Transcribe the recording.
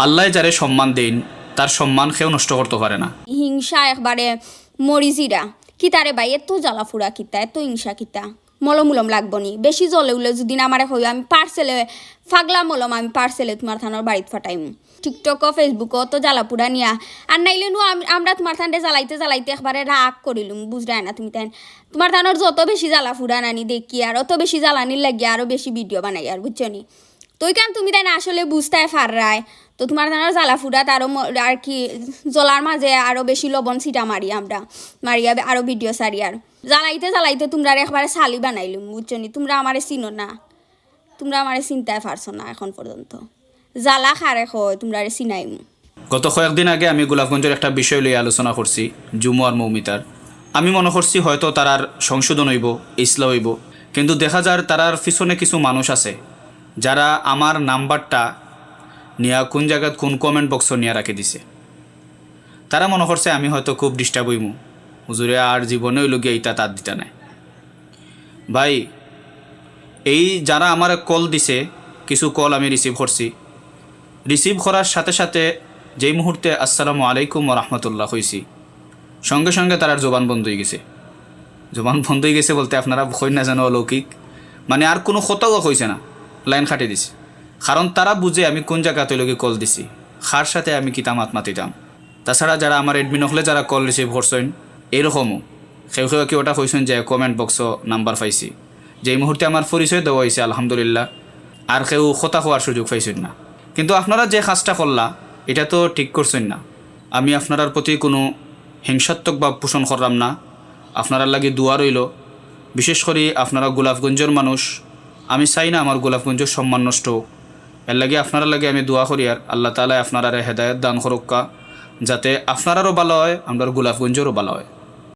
আল্লাহ যারে সম্মান দেন তার সম্মান কেউ নষ্ট করতে পারে না। হিংসা একবারে মরিজিরা কিতারে ভাই এত জ্বালা ফুরা কিতা এত হিংসা কিতা মলম লাগবো নি বেশি জলে উলে যদি না আমারে হই আমি পার্সেলে ফাগলা মলম আমি পার্সেলে তোমার থানোর বাড়িতে ফাটাইম টিকটকও ফেসবুকও তো জ্বালা পুরা নিয়া আর নাইলে নু আমরা তোমার থানতে জ্বালাইতে একবারে রাগ করিলুম বুঝরাই না তুমি তাই তোমার থানোর যত বেশি জ্বালা ফুরা নানি দেখি আর অত বেশি জ্বালানির লাগিয়ে আরও বেশি ভিডিও বানাই আর বুঝছো নি তো কারণ তুমি তাই না আসলে বুঝতে পাররায় তো তোমার থানোর জ্বালা ফুরাত আরও আর কি জলার মাঝে আরও বেশি লবণ ছিটা আমরা মারিয়া আরও ভিডিও সারি আর জ্বালাইতে তোমরা একবারে শালি বানাইলুম বুঝছো নি তোমরা আমারে চিনো না তোমরা আমারে চিন্তায় পারছো না এখন পর্যন্ত জ্বালা খারে হয় তোমরা চিনাইম। গত কয়েকদিন আগে আমি গোলাপগঞ্জের একটা বিষয় লইয়া আলোচনা করছি জুমু আর মৌমিতার। আমি মনে করছি হয়তো তারার সংশোধন হইব ইসলা হইব, কিন্তু দেখা যায় তারার পিছনে কিছু মানুষ আছে যারা আমার নাম্বারটা নিয়া কোন জায়গায় কোন কমেন্ট বক্স নিয়ে রাখে দিছে। তারা মনে করছে আমি হয়তো খুব ডিস্টার্ব হইমু, হুজুরে আর জীবনে হইল গিয়ে এইটা তার দিতা নাই। ভাই এই যারা আমার কল দিছে কিছু কল আমি রিসিভ করছি, রিসিভ করার সাথে সাথে যেই মুহূর্তে আসসালামু আলাইকুম রহমতুল্লাহ হয়েছি সঙ্গে সঙ্গে তার জবান বন্ধ হয়ে গেছে। জবান বন্ধ হয়ে গেছে বলতে আপনারা কই না জানো অলৌকিক, মানে আর কোনো কথাও কইছে না, লাইন খাটে দিছে। কারণ তারা বুঝে আমি কোন জায়গাতে লোকে কল দিছি, খার সাথে আমি কিতামাত মাতিতাম। তাছাড়া যারা আমার অ্যাডমিন হলে যারা কল রিসিভ করছেন এরকমও কেউ কি ওটা কইছেন যে কমেন্ট বক্স নাম্বার পাইছি, যেই মুহূর্তে আমার পরিচয় দেওয়া হয়েছে আলহামদুলিল্লাহ আর কেউ কথা হওয়ার সুযোগ পাইছেন না। কিন্তু আপনারা যে কাজটা করলা এটা তো ঠিক করছেন না। আমি আপনার প্রতি কোনো হিংসাত্মক ভাব পোষণ করলাম না, আপনার লাগে দোয়া রইল। বিশেষ করে আপনারা গোলাপগঞ্জের মানুষ, আমি চাই না আমার গোলাপগঞ্জের সম্মান নষ্ট হোক। এর লাগে আপনারা লাগে আমি দোয়া করি আর আল্লাহ তাআলা আপনারা হেদায়েত দান করক্কা, যাতে আপনারারও ভালো হয় আমরা গোলাপগঞ্জেরও ভালো হয়।